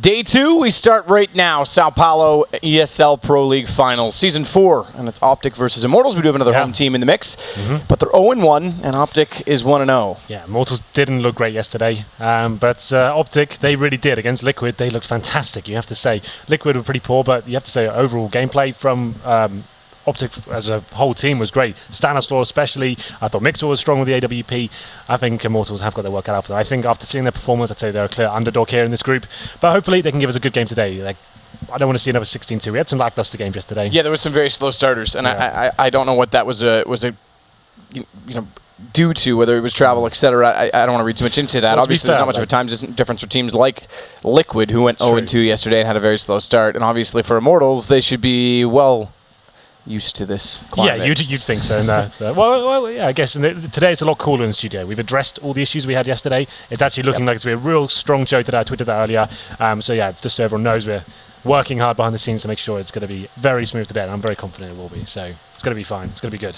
Day 2, we start right now. São Paulo ESL Pro League Finals, Season 4, and it's OpTic versus Immortals. We do have another home team in the mix, but they're 0-1, and OpTic is 1-0. Yeah, Immortals didn't look great yesterday, but OpTic, they really did. Against Liquid, they looked fantastic, you have to say. Liquid were pretty poor, but you have to say overall gameplay from OpTic as a whole team was great. Stanislaw especially. I thought Mixer was strong with the AWP. I think Immortals have got their work cut out for them. I think after seeing their performance, I'd say they're a clear underdog here in this group. But hopefully they can give us a good game today. Like, I don't want to see another 16-2. We had some lackluster games yesterday. Yeah, there was some very slow starters, and I don't know what that was due to, whether it was travel, etc. I don't want to read too much into that. Well, obviously, there's not much of a time difference for teams like Liquid, who went 0-2 yesterday and had a very slow start. And obviously for Immortals, they should be, well, used to this climate. Yeah, you'd think so. Well, yeah, I guess today it's a lot cooler in the studio. We've addressed all the issues we had yesterday. It's actually looking like it's going to be a real strong show today. I tweeted that earlier. So yeah, just so everyone knows, we're working hard behind the scenes to make sure it's going to be very smooth today, and I'm very confident it will be. So it's going to be fine. It's going to be good.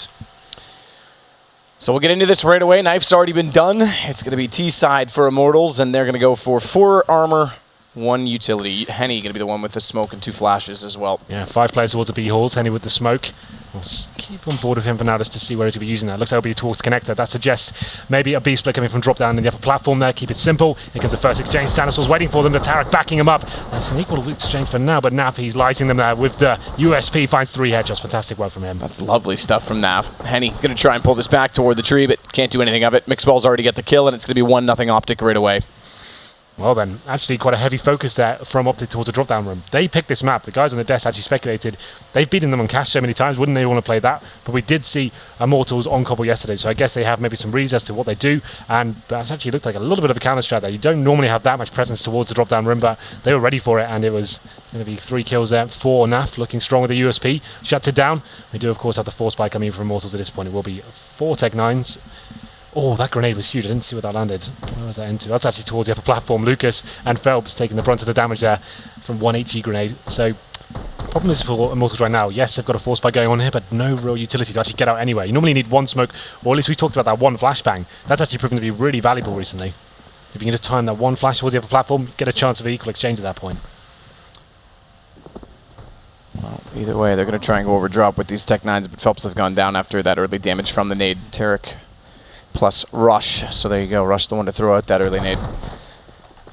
So we'll get into this right away. Knife's already been done. It's going to be T-side for Immortals, and they're going to go for 4 armor, 1 utility. Henny going to be the one with the smoke and 2 flashes as well. Yeah, 5 players towards the B halls. Henny with the smoke. We'll keep on board with him for now just to see where he's going to be using that. Looks like it'll be towards connector. That suggests maybe a B split coming from drop down in the upper platform there. Keep it simple. Here comes the first exchange. Stanislaw's waiting for them. The Tarek backing him up. That's an equal exchange for now, but Naf, he's lighting them there with the USP. Finds 3 headshots. Fantastic work from him. That's lovely stuff from Naf. Henny going to try and pull this back toward the tree, but can't do anything of it. Mixball's already got the kill, and it's going to be 1-0 OpTic right away. Well then, actually quite a heavy focus there from OpTic towards the drop-down room. They picked this map. The guys on the desk actually speculated. They've beaten them on cash so many times. Wouldn't they want to play that? But we did see Immortals on Cbble yesterday, so I guess they have maybe some reasons as to what they do. And that's actually looked like a little bit of a counter strat there. You don't normally have that much presence towards the drop-down room, but they were ready for it, and it was going to be 3 kills there. 4 Naf, looking strong with the USP. Shuts it down. We do, of course, have the 4 spike coming in from Immortals at this point. It will be 4 Tech 9s. Oh, that grenade was huge. I didn't see where that landed. Where was that into? That's actually towards the upper platform. Lucas and Phelps taking the brunt of the damage there from 1 HE grenade. So, problem is for Immortals right now. Yes, they've got a force spike going on here, but no real utility to actually get out anyway. You normally need 1 smoke, or at least we talked about that 1 flashbang. That's actually proven to be really valuable recently. If you can just time that 1 flash towards the upper platform, get a chance of an equal exchange at that point. Well, either way, they're going to try and go over drop with these Tech 9s, but Phelps has gone down after that early damage from the nade. Tarek plus Rush. So there you go. Rush the one to throw out that early nade.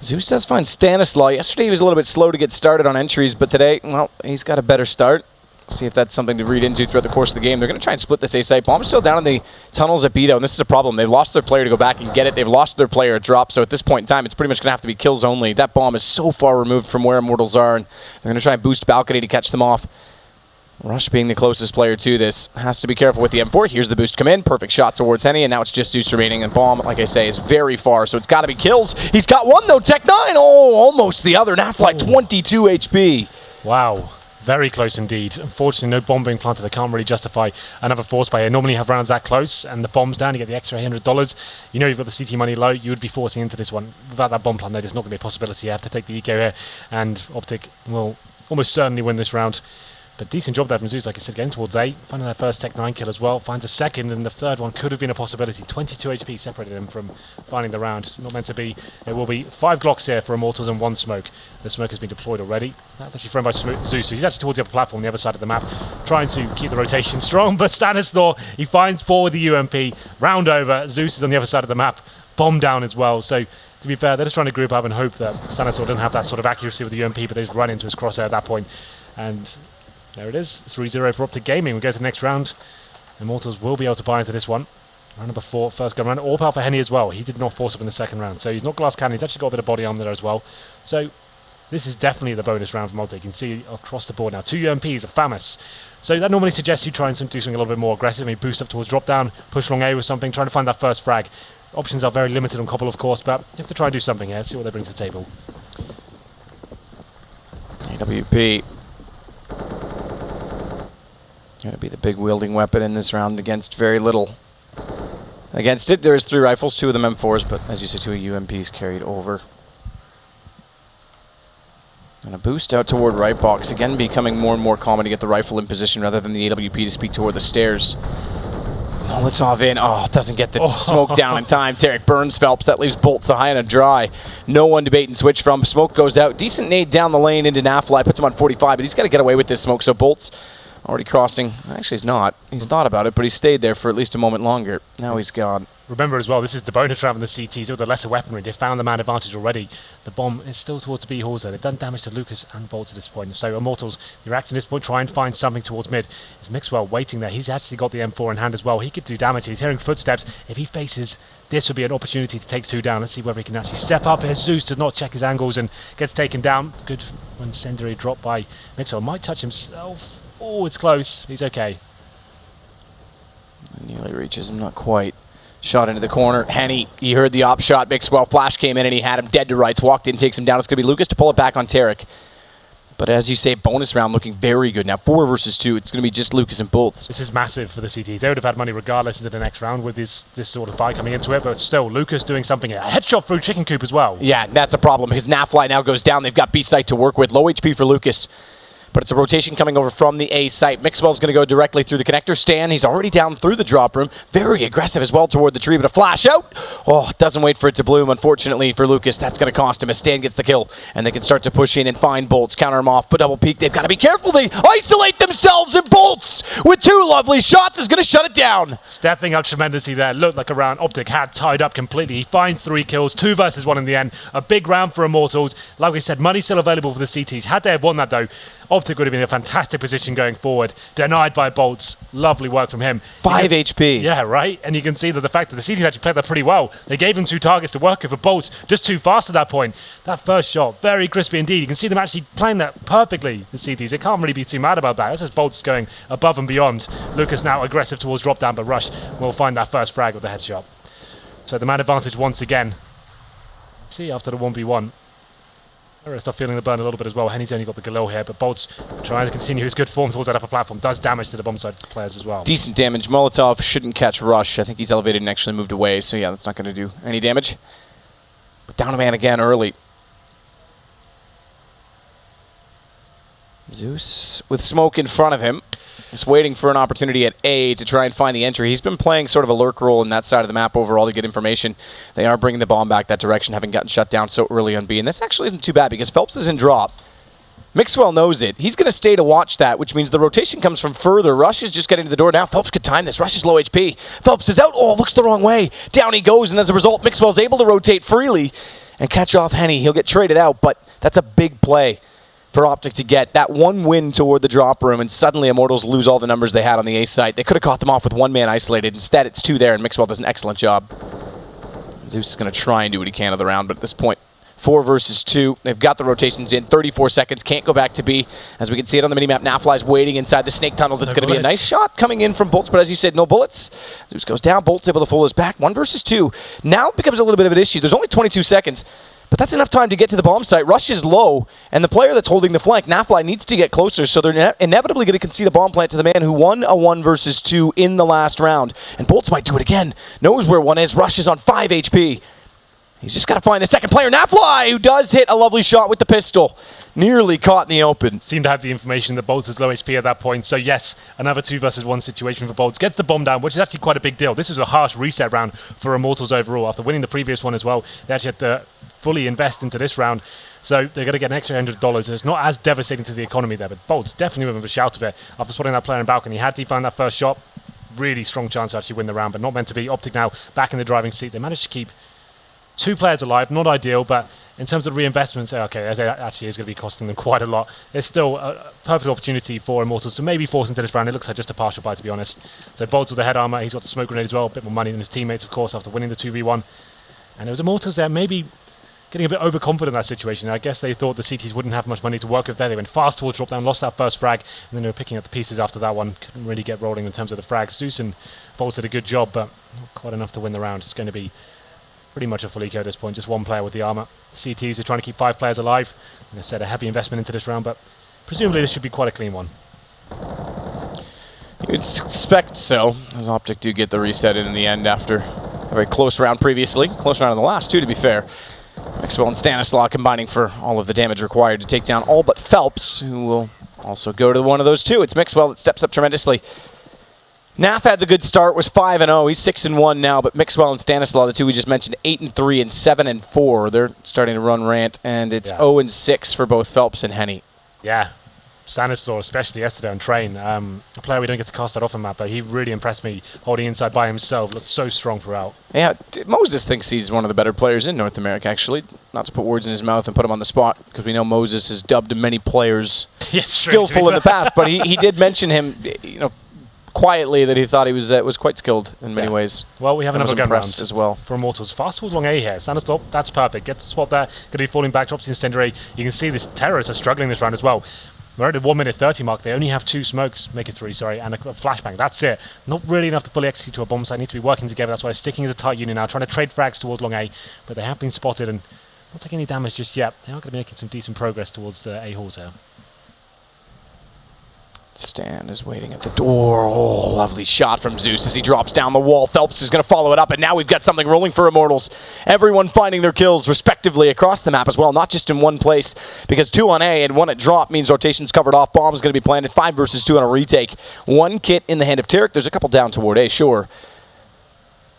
Zeus does find Stanislaw. Yesterday he was a little bit slow to get started on entries, but today, well, he's got a better start. See if that's something to read into throughout the course of the game. They're going to try and split this A site. Bomb's still down in the tunnels at B, though, and this is a problem. They've lost their player to go back and get it. They've lost their player at drop, so at this point in time, it's pretty much going to have to be kills only. That bomb is so far removed from where Immortals are, and they're going to try and boost balcony to catch them off. Rush being the closest player to this has to be careful with the M4. Here's the boost come in. Perfect shot towards Henny, and now it's just Zeus remaining. And Bomb, like I say, is very far, so it's got to be kills. He's got 1, though. Tech 9. Oh, almost the other. Naf like 22 HP. Wow. Very close indeed. Unfortunately, no bomb being planted. They can't really justify another force by here. Normally you have rounds that close, and the bomb's down. You get the extra $100. You know you've got the CT money low. You would be forcing into this one. Without that bomb plant, there's not going to be a possibility. You have to take the eco here, and OpTic will almost certainly win this round. But decent job there from Zeus, like I said, getting towards A. Finding that first Tech 9 kill as well. Finds a second, and the third one could have been a possibility. 22 HP separated him from finding the round. Not meant to be. It will be 5 Glocks here for Immortals and 1 smoke. The smoke has been deployed already. That's actually thrown by Zeus. So he's actually towards the upper platform, the other side of the map, trying to keep the rotation strong. But Stanislaw, he finds 4 with the UMP. Round over. Zeus is on the other side of the map. Bomb down as well. So to be fair, they're just trying to group up and hope that Stanislaw doesn't have that sort of accuracy with the UMP, but they just run into his crosshair at that point. And there it is, 3-0 for OpTic Gaming. We go to the next round. Immortals will be able to buy into this one. Round number 4, first gun round. All power for Henny as well. He did not force up in the second round. So he's not glass cannon. He's actually got a bit of body armor there as well. So this is definitely the bonus round from OpTic. You can see across the board now. 2 UMPs are famous. So that normally suggests you try and do something a little bit more aggressive. Maybe boost up towards drop down, push long A with something, trying to find that first frag. Options are very limited on Cbble, of course, but you have to try and do something here. See what they bring to the table. AWP. Going to be the big wielding weapon in this round against very little. Against it, there's 3 rifles, 2 of them M4s, but as you said, 2 UMPs carried over. And a boost out toward right box. Again, becoming more and more common to get the rifle in position rather than the AWP to speak toward the stairs. Molotov in. Oh, doesn't get the smoke down in time. Tarek burns Phelps. That leaves Bolts high and dry. No one to bait and switch from. Smoke goes out. Decent nade down the lane into Nafly. Puts him on 45, but he's got to get away with this smoke. So Bolts already crossing. Actually, he's not. He's thought about it, but he stayed there for at least a moment longer. Now he's gone. Remember as well, this is the bonus round with the CTs with the lesser weaponry. They found the man advantage already. The bomb is still towards the B halls there. They've done damage to Lucas and Bolts at this point. So Immortals, you're acting at this point, try and find something towards mid. It's Mixwell waiting there. He's actually got the M4 in hand as well. He could do damage. He's hearing footsteps. If he faces, this would be an opportunity to take 2 down. Let's see whether he can actually step up here. Zeus does not check his angles and gets taken down. Good incendiary drop by Mixwell. Might touch himself. Oh, it's close. He's okay. Nearly reaches him, not quite. Shot into the corner. Henny, he heard the op shot. Mixwell flash came in and he had him dead to rights. Walked in, takes him down. It's going to be Lucas to pull it back on Tarek. But as you say, bonus round looking very good. Now 4 versus 2. It's going to be just Lucas and Bolts. This is massive for the CTs. They would have had money regardless into the next round with this sort of fight coming into it. But still, Lucas doing something. A headshot through Chicken Coop as well. Yeah, that's a problem. His Nafly now goes down. They've got B site to work with. Low HP for Lucas. But it's a rotation coming over from the A site. Mixwell's going to go directly through the connector. Stan, he's already down through the drop room. Very aggressive as well toward the tree, but a flash out. Oh, doesn't wait for it to bloom. Unfortunately for Lucas, that's going to cost him as Stan gets the kill. And they can start to push in and find Bolts. Counter him off, put double peek. They've got to be careful. They isolate themselves, and Bolts, with 2 lovely shots, is going to shut it down. Stepping up tremendously there. Looked like a round OpTic had tied up completely. He finds 3 kills, 2 versus 1 in the end. A big round for Immortals. Like we said, money still available for the CTs. Had they have won that though, OpTic would have been in a fantastic position going forward. Denied by Bolts. Lovely work from him. 5 HP. Yeah, right? And you can see that the fact that the CTs actually played that pretty well. They gave him 2 targets to work with for Bolts. Just too fast at that point. That first shot, very crispy indeed. You can see them actually playing that perfectly, the CTs. They can't really be too mad about that. This is Bolts going above and beyond. Lucas now aggressive towards drop down, but Rush will find that first frag with the headshot. So the man advantage once again. See after the 1v1. I start feeling the burn a little bit as well. Henny's only got the Galil here, but Bolts trying to continue his good form towards that upper platform. Does damage to the bomb side players as well. Decent damage. Molotov shouldn't catch Rush. I think he's elevated and actually moved away, so yeah, that's not going to do any damage. But down a man again early. Zeus with smoke in front of him. Just waiting for an opportunity at A to try and find the entry. He's been playing sort of a lurk role in that side of the map overall to get information. They are bringing the bomb back that direction, having gotten shut down so early on B. And this actually isn't too bad because Phelps is in drop. Mixwell knows it. He's going to stay to watch that, which means the rotation comes from further. Rush is just getting to the door now. Phelps could time this. Rush is low HP. Phelps is out. Oh, looks the wrong way. Down he goes, and as a result, Mixwell's able to rotate freely and catch off Henny. He'll get traded out, but that's a big play for OpTic to get that 1 win toward the drop room, and suddenly Immortals lose all the numbers they had on the A site. They could have caught them off with 1 man isolated. Instead, it's 2 there, and Mixwell does an excellent job. Zeus is going to try and do what he can of the round, but at this point, 4 versus 2. They've got the rotations in. 34 seconds. Can't go back to B. As we can see it on the minimap, Nafly's waiting inside the snake tunnels. It's going to be a nice shot coming in from Bolts, but as you said, no bullets. Zeus goes down. Bolts able to fold his back. 1 versus 2. Now it becomes a little bit of an issue. There's only 22 seconds. But that's enough time to get to the bomb site. Rush is low, and the player that's holding the flank, Nafly, needs to get closer, so they're inevitably going to concede a bomb plant to the man who won a 1 versus 2 in the last round. And Bolts might do it again. Knows where 1 is. Rush is on 5 HP. He's just got to find the second player, Nafly, who does hit a lovely shot with the pistol. Nearly caught in the open. Seemed to have the information that Bolts was low HP at that point. So yes, another 2 versus 1 situation for Bolts. Gets the bomb down, which is actually quite a big deal. This was a harsh reset round for Immortals overall. After winning the previous one as well, they actually had to fully invest into this round. So they're going to get an extra $100. It's not as devastating to the economy there, but Bolts definitely with a shout of it. After spotting that player in balcony, had he found that first shot, really strong chance to actually win the round, but not meant to be. OpTic now back in the driving seat. They managed to keep 2 players alive, not ideal, but in terms of reinvestments, okay, that actually is going to be costing them quite a lot. It's still a perfect opportunity for Immortals to maybe force into this round. It looks like just a partial buy, to be honest. So Bolts with the head armor, he's got the smoke grenade as well, a bit more money than his teammates, of course, after winning the 2v1. And it was Immortals there, maybe getting a bit overconfident in that situation. I guess they thought the CTs wouldn't have much money to work with there. They went fast towards drop down, lost that first frag, and then they were picking up the pieces after that one. Couldn't really get rolling in terms of the frags. Zeus and Bolts did a good job, but not quite enough to win the round. It's going to be pretty much a full eco at this point, just 1 player with the armor. CTs are trying to keep 5 players alive. Like I said, a heavy investment into this round, but presumably this should be quite a clean one. You'd expect so, as OpTic do get the reset in the end after a very close round previously. Close round in the last 2, to be fair. Mixwell and Stanislaw combining for all of the damage required to take down all but Phelps, who will also go to one of those 2. It's Mixwell that steps up tremendously. Naf had the good start, was 5-0. He's 6-1 now, but Mixwell and Stanislaw, the two we just mentioned, 8-3 and 7-4. They're starting to run rant, and it's 0-6 for both Phelps and Henny. Yeah. Stanislaw, especially yesterday on train, a player we don't get to cast that often, Matt, but he really impressed me holding inside by himself. Looked so strong throughout. Yeah, Moses thinks he's one of the better players in North America, actually. Not to put words in his mouth and put him on the spot, because we know Moses has dubbed many players skillful in the past, but he did mention him, quietly, that he thought he was quite skilled in many ways. Well, we have another gun round as well for Immortals. Fast towards long A here. Stanislaw, that's perfect. Gets the swap there. Going to be falling back. Drops the incendiary. You can see this terrorists are struggling this round as well. We're at the 1 minute 30 mark. They only have 2 smokes, make it 3, sorry, and a flashbang. That's it. Not really enough to fully execute to a bomb site. Need to be working together. That's why they're sticking as a tight unit now, trying to trade frags towards long A, but they have been spotted and not taking any damage just yet. They are going to be making some decent progress towards A halls here. Stan is waiting at the door. Oh, lovely shot from Zeus as he drops down the wall. Phelps is going to follow it up, and now we've got something rolling for Immortals. Everyone finding their kills respectively across the map as well, not just in one place, because 2 on A and 1 at drop means rotation's covered off. Bomb is going to be planted. 5 versus 2 on a retake. 1 kit in the hand of Tarek. There's a couple down toward A, sure.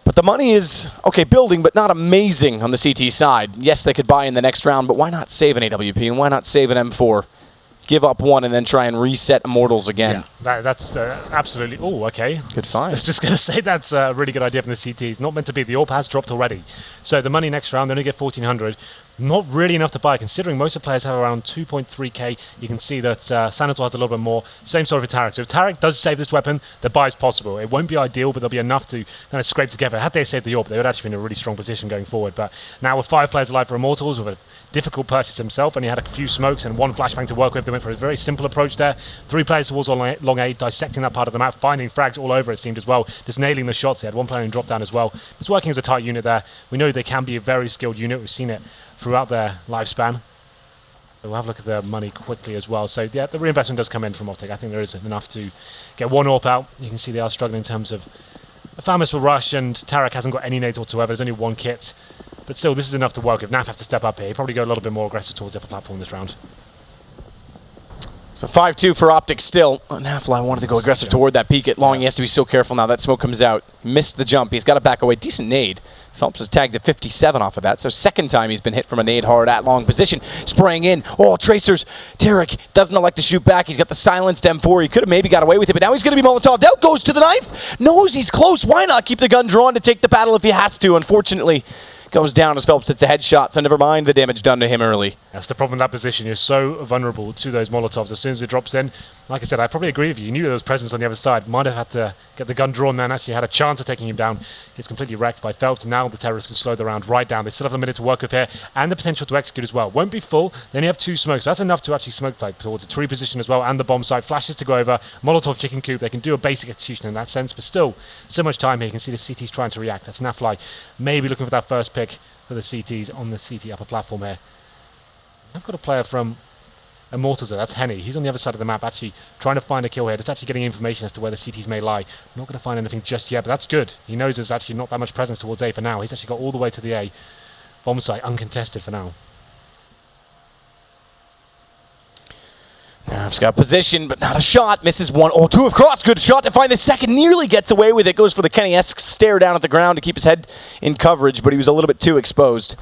But the money is, okay, building, but not amazing on the CT side. Yes, they could buy in the next round, but why not save an AWP, and why not save an M4? Give up 1 and then try and reset Immortals again. Yeah, that's absolutely... Oh, okay. Good find. I was just going to say that's a really good idea from the CTs. Not meant to be. The AWP has dropped already. So the money next round, they only get 1,400. Not really enough to buy, considering most of the players have around 2.3k. You can see that Sanator has a little bit more. Same story for Tarek. So if Tarek does save this weapon, the buy is possible. It won't be ideal, but there'll be enough to kind of scrape together. Had they saved the AWP, they would actually be in a really strong position going forward. But now with 5 players alive for Immortals, with a difficult purchase himself, and he had a few smokes and 1 flashbang to work with. They went for a very simple approach there. 3 players towards long A, dissecting that part of the map, finding frags all over, it seemed, as well. Just nailing the shots. They had 1 player in drop down as well. It's working as a tight unit there. We know they can be a very skilled unit. We've seen it throughout their lifespan. So we'll have a look at the money quickly as well. So yeah, the reinvestment does come in from OpTic. I think there is enough to get 1 AWP out. You can see they are struggling in terms of a famous for rush, and Tarek hasn't got any nades whatsoever. There's only 1 kit. But still, this is enough to work with. Naf has to step up here. He'll probably go a little bit more aggressive towards the upper platform this round. So 5-2 for OpTic still. Nafly wanted to go aggressive toward that peak at long. He has to be so careful now. That smoke comes out. Missed the jump. He's got to back away. Decent nade. Phelps is tagged at 57 off of that. So second time he's been hit from a nade hard at long position. Spraying in. Oh, tracers. Tarek doesn't elect to shoot back. He's got the silenced M4. He could have maybe got away with it, but now he's going to be Molotov'd out. Goes to the knife. Knows he's close. Why not keep the gun drawn to take the battle if he has to? Unfortunately, goes down as Phelps hits a headshot, so never mind the damage done to him early. That's the problem in that position. You're so vulnerable to those Molotovs. As soon as it drops in, like I said, I probably agree with you. You knew there was presence on the other side. Might have had to get the gun drawn there and actually had a chance of taking him down. Gets completely wrecked by Phelps, and now the terrorists can slow the round right down. They still have a minute to work with here, and the potential to execute as well. Won't be full. They only have 2 smokes. So that's enough to actually smoke type towards a tree position as well, and the bomb site. Flashes to go over. Molotov chicken coop. They can do a basic execution in that sense, but still, so much time here. You can see the CT's trying to react. That's Nafly maybe looking for that first pick for the CTs on the CT upper platform here. I've got a player from Immortals there. That's Henny. He's on the other side of the map, actually trying to find a kill here. Just actually getting information as to where the CTs may lie. Not going to find anything just yet, but that's good. He knows there's actually not that much presence towards A for now. He's actually got all the way to the A bomb site uncontested for now. Naf's got position, but not a shot. Misses 1. Oh, 2 across. Good shot to find the second. Nearly gets away with it. Goes for the Kenny-esque stare down at the ground to keep his head in coverage, but he was a little bit too exposed.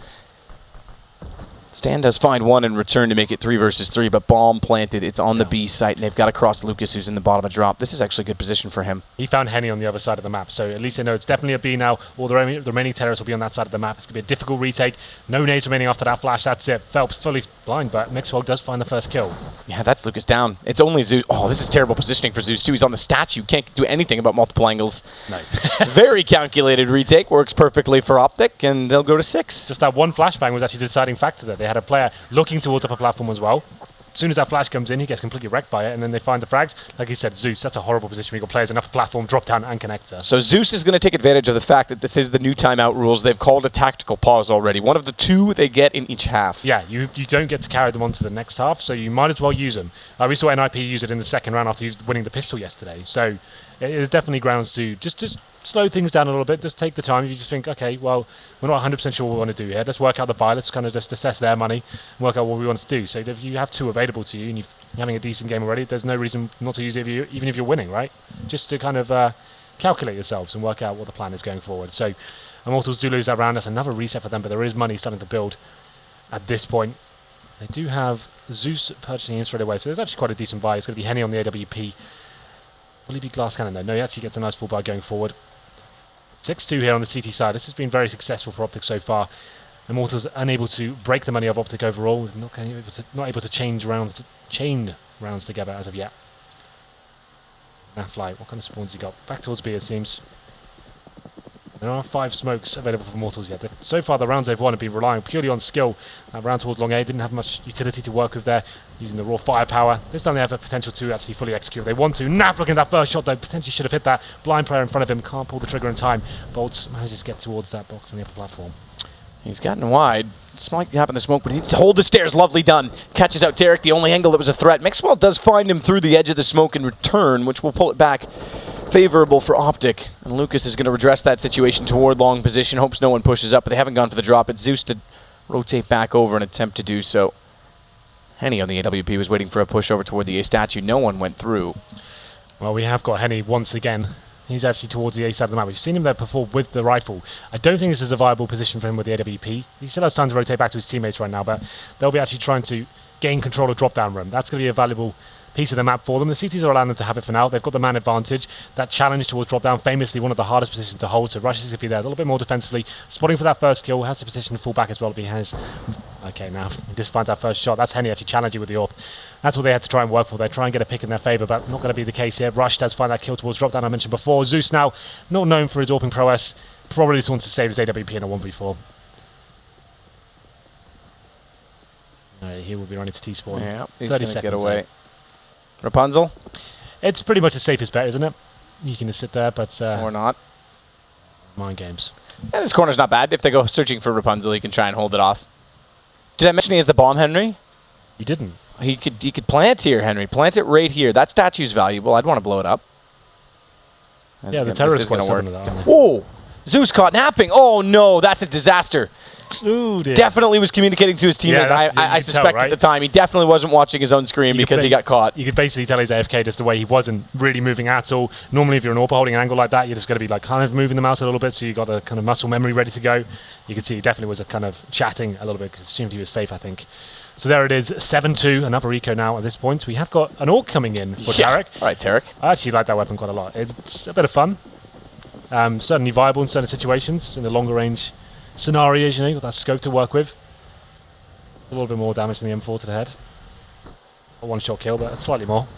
Stan does find 1 in return to make it 3 versus 3, but bomb planted. It's on the B site, and they've got to cross Lucas, who's in the bottom of drop. This is actually a good position for him. He found Henny on the other side of the map, so at least they know it's definitely a B now. All the remaining terrorists will be on that side of the map. It's going to be a difficult retake. No nades remaining after that flash. That's it. Phelps fully blind, but Mixwell does find the first kill. Yeah, that's Lucas down. It's only Zeus. Oh, this is terrible positioning for Zeus, too. He's on the statue. Can't do anything about multiple angles. No. Very calculated retake. Works perfectly for OpTic, and they'll go to 6. Just that 1 flashbang was actually the deciding factor there. They had a player looking towards upper platform as well. As soon as that flash comes in, he gets completely wrecked by it, and then they find the frags. Like you said, Zeus, that's a horrible position. We've got players in upper platform, drop down, and connector. So Zeus is going to take advantage of the fact that this is the new timeout rules. They've called a tactical pause already. 1 of the 2 they get in each half. Yeah, you don't get to carry them on to the next half, so you might as well use them. We saw NIP use it in the second round after winning the pistol yesterday. So it is definitely grounds to just slow things down a little bit. Just take the time. If you just think, okay, well, we're not 100% sure what we want to do here. Let's work out the buy. Let's kind of just assess their money and work out what we want to do. So if you have 2 available to you and you're having a decent game already, there's no reason not to use it even if you're winning, right? Just to kind of calculate yourselves and work out what the plan is going forward. So Immortals do lose that round. That's another reset for them, but there is money starting to build at this point. They do have Zeus purchasing in straight away, so there's actually quite a decent buy. It's going to be Henny on the AWP. Will he be Glass Cannon though? No, he actually gets a nice full buy going forward. 6-2 here on the CT side. This has been very successful for OpTic so far. Immortals unable to break the money of OpTic overall, with not able to chain rounds together as of yet. Flight, what kind of spawns he got? Back towards B, it seems. There are 5 smokes available for Immortals yet. So far, the rounds they've won have been relying purely on skill. That round towards long A didn't have much utility to work with there, using the raw firepower. This time they have the potential to actually fully execute if they want to. Naf looking at that first shot, though. Potentially should have hit that. Blind player in front of him. Can't pull the trigger in time. Bolts manages to get towards that box on the upper platform. He's gotten wide. This might happen to smoke, but he needs to hold the stairs. Lovely done. Catches out Tarek, the only angle that was a threat. Mixwell does find him through the edge of the smoke in return, which will pull it back favorable for OpTic. And Lucas is going to redress that situation toward long position. Hopes no one pushes up, but they haven't gone for the drop. It's Zeus to rotate back over and attempt to do so. Henny on the AWP was waiting for a push over toward the A statue. No one went through. Well, we have got Henny once again. He's actually towards the A side of the map. We've seen him there perform with the rifle. I don't think this is a viable position for him with the AWP. He still has time to rotate back to his teammates right now, but they'll be actually trying to gain control of drop-down room. That's going to be a valuable piece of the map for them. The CTs are allowing them to have it for now. They've got the man advantage. That challenge towards drop-down, famously one of the hardest positions to hold, so Rush is going to be there a little bit more defensively. Spotting for that first kill, has the position to fall back as well if he has. Okay, now he just finds that first shot. That's Henny actually challenging with the AWP. That's what they had to try and work for. They try and get a pick in their favour, but not going to be the case here. Rush does find that kill towards drop-down I mentioned before. Zeus now, not known for his AWPing prowess, probably just wants to save his AWP in a 1v4. He will be running to T-spawn. Yeah, he's 30 going to seconds get away. there. Rapunzel? It's pretty much the safest bet, isn't it? You can just sit there, but... or not. Mind games. Yeah, this corner's not bad. If they go searching for Rapunzel, he can try and hold it off. Did I mention he has the bomb, Henry? You didn't. He could plant here, Henry. Plant it right here. That statue's valuable. I'd want to blow it up. Yeah, the terrorists going to work. Oh! Zeus caught napping. Oh, no. That's a disaster. Ooh, dear. Definitely was communicating to his teammates. Yeah, I suspect tell, right? at the time. He definitely wasn't watching his own screen because he got caught. You could basically tell he's AFK just the way he wasn't really moving at all. Normally, if you're an AWP holding an angle like that, you're just going to be like kind of moving the mouse a little bit, so you got a kind of muscle memory ready to go. You could see he definitely was a kind of chatting a little bit because assumed he was safe, I think. So there it is, 7-2, another eco now at this point. We have got an AWP coming in for Tarek. All right, Tarek. I actually like that weapon quite a lot. It's a bit of fun. Certainly viable in certain situations, in the longer range scenarios, you know, you've got that scope to work with. A little bit more damage than the M4 to the head. A one-shot kill, but slightly more.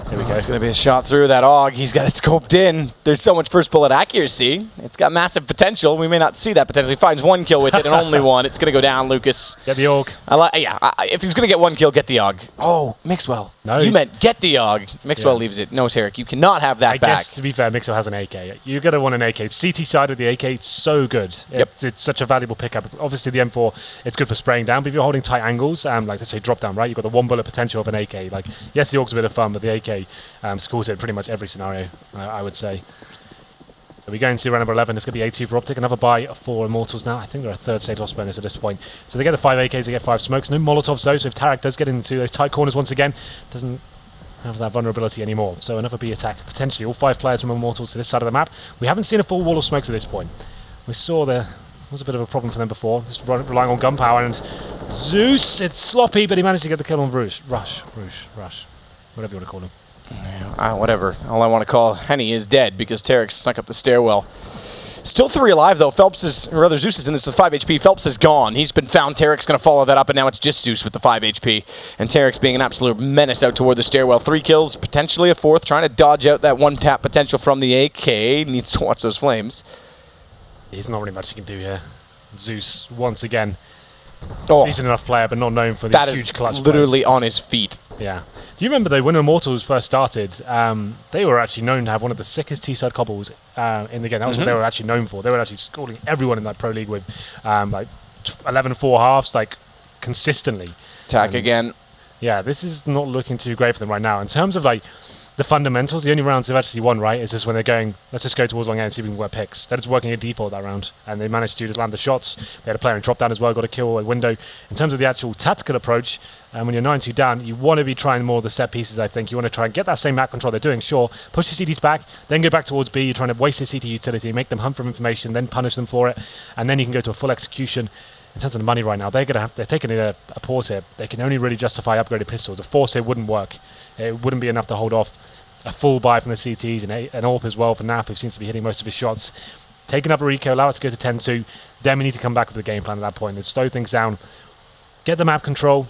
Here we go. It's going to be a shot through that AUG. He's got it scoped in. There's so much first bullet accuracy. It's got massive potential. We may not see that potential. He finds one kill with it and only one. It's going to go down, Lucas. Get the AUG. If he's going to get one kill, get the AUG. Oh, Mixwell. No. You meant get the AUG. Mixwell leaves it. No, Tarek, you cannot have that back. I guess, to be fair, Mixwell has an AK. You're going to want an AK. It's CT side of the AK. It's so good. Yep. It's such a valuable pickup. Obviously, the M4, it's good for spraying down, but if you're holding tight angles, like let's say drop down, right, you've got the one bullet potential of an AK. Like, yes, the AUG's a bit of fun, but the AK scores it pretty much every scenario, I would say. So we go into round number 11. It's going to be 82 for OpTic. Another buy for Immortals now. I think they're a third stage loss bonus at this point. So they get the 5 AKs, they get 5 smokes. No Molotovs though, so if Tarek does get into those tight corners once again, doesn't have that vulnerability anymore. So another B attack, potentially. All 5 players from Immortals to this side of the map. We haven't seen a full wall of smokes at this point. We saw there was a bit of a problem for them before, just relying on gunpowder. And Zeus, it's sloppy, but he managed to get the kill on Rush, whatever you want to call him. Whatever. All I want to call Henny is dead because Tarek snuck up the stairwell. Still 3 alive, though. Zeus is in this with 5 HP. Phelps is gone. He's been found. Tarek's going to follow that up, and now it's just Zeus with the 5 HP. And Tarek's being an absolute menace out toward the stairwell. 3 kills, potentially a 4th, trying to dodge out that one-tap potential from the AK. Needs to watch those flames. There's not really much you can do here. Zeus, once again, Oh, decent enough player, but not known for these huge clutch that is literally plays. on his feet. Yeah. Do you remember, though, when Immortals first started, they were actually known to have one of the sickest T-side cobbles in the game. That was what they were actually known for. They were actually scoring everyone in that Pro League with like 11-4 halves, like, consistently. Attack again. Yeah, this is not looking too great for them right now. In terms of, like, the fundamentals. The only rounds they've actually won, right, is just when they're going, let's just go towards long A and see if we can get picks. That is working a default that round, and they managed to just land the shots. They had a player in drop down as well, got a kill, a window. In terms of the actual tactical approach, when you're 9-2 down, you want to be trying more of the set pieces, I think. You want to try and get that same map control they're doing, sure. Push the CTs back, then go back towards B. You're trying to waste the CT utility, make them hunt for information, then punish them for it, and then you can go to a full execution. In terms of the money right now, they're taking a pause here. They can only really justify upgraded pistols. A force here wouldn't work. It wouldn't be enough to hold off a full buy from the CTs and an AWP as well for NAF, who seems to be hitting most of his shots. Take another eco, allow it to go to 10-2. Then we need to come back with the game plan at that point and slow things down. Get the map control.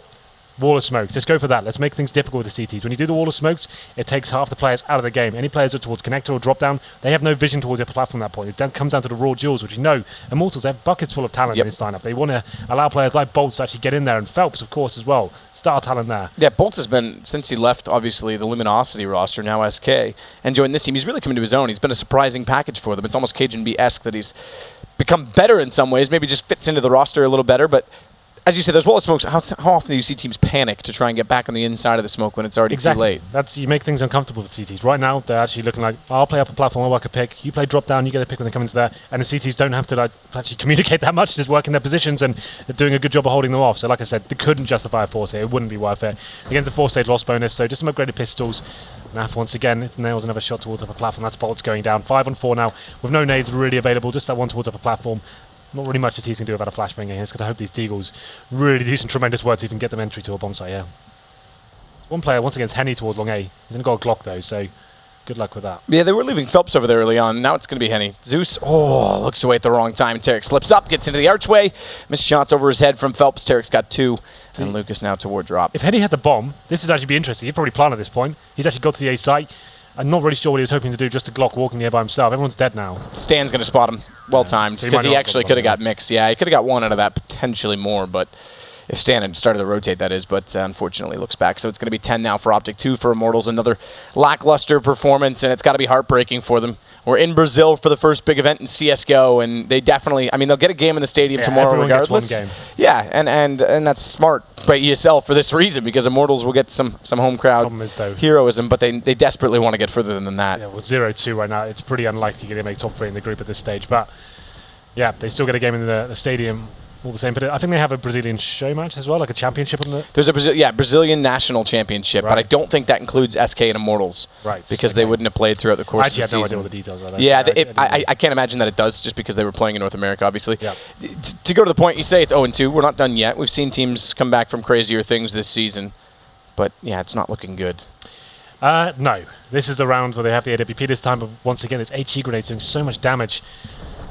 Wall of smokes. Let's go for that. Let's make things difficult with the CTs. When you do the wall of smokes, it takes half the players out of the game. Any players that are towards connector or drop down, they have no vision towards their platform at that point. It then comes down to the raw duels, which you know, Immortals, they have buckets full of talent in this lineup. They want to allow players like Bolts to actually get in there, and Phelps, of course, as well. Star talent there. Yeah, Bolts has been, since he left, obviously, the Luminosity roster, now SK, and joined this team, he's really come into his own. He's been a surprising package for them. It's almost Cajun B-esque that he's become better in some ways, maybe just fits into the roster a little better, but as you said, there's wall of smokes. How often do you see teams panic to try and get back on the inside of the smoke when it's already too late? You make things uncomfortable for the CTs. Right now, they're actually looking like, I'll play up a platform, I'll work a pick. You play drop down, you get a pick when they come into there. And the CTs don't have to actually communicate that much, just working their positions and doing a good job of holding them off. So like I said, they couldn't justify a force here. It wouldn't be worth it. Against the 4-stage loss bonus, so just some upgraded pistols. NAF once again, it nails another shot towards upper platform. That's Bolts going down. 5-on-4 now, with no nades really available, just that one towards upper platform. Not really much the T's can do about a flashbang here. He's got to hope these Deagles really do some tremendous work to even get them entry to a bomb site, yeah. One player once against Henny towards long A. He's only got a Glock though, so good luck with that. Yeah, they were leaving Phelps over there early on. Now it's going to be Henny. Zeus, looks away at the wrong time. Tarek slips up, gets into the archway. Missed shots over his head from Phelps. Tarek's got 2. And Lucas now toward drop. If Henny had the bomb, this would actually be interesting. He'd probably plan at this point. He's actually got to the A site. I'm not really sure what he was hoping to do, just a Glock walking here by himself. Everyone's dead now. Stan's going to spot him. Well timed, because he actually could have got mixed. Yeah, he could have got one out of that, potentially more, but if Stan had started to rotate, that is, but unfortunately looks back. So it's going to be 10 now for OpTic, 2 for Immortals. Another lackluster performance, and it's got to be heartbreaking for them. We're in Brazil for the first big event in CSGO, and they definitely, I mean, they'll get a game in the stadium tomorrow regardless. Gets one game. Yeah, and that's smart by ESL for this reason, because Immortals will get some home crowd heroism, but they desperately want to get further than that. Yeah, with 0-2 right now, it's pretty unlikely to make top 3 in the group at this stage, but yeah, they still get a game in the stadium. All the same, but I think they have a Brazilian show match as well, like a championship on the. There's a Brazilian national championship, but I don't think that includes SK and Immortals, because they wouldn't have played throughout the course of the season. I actually had no idea what the details were. Yeah, I can't imagine that it does, just because they were playing in North America, obviously. Yeah. To go to the point, you say it's 0-2. We're not done yet. We've seen teams come back from crazier things this season, but yeah, it's not looking good. No, this is the round where they have the AWP this time, but once again, it's HE grenades doing so much damage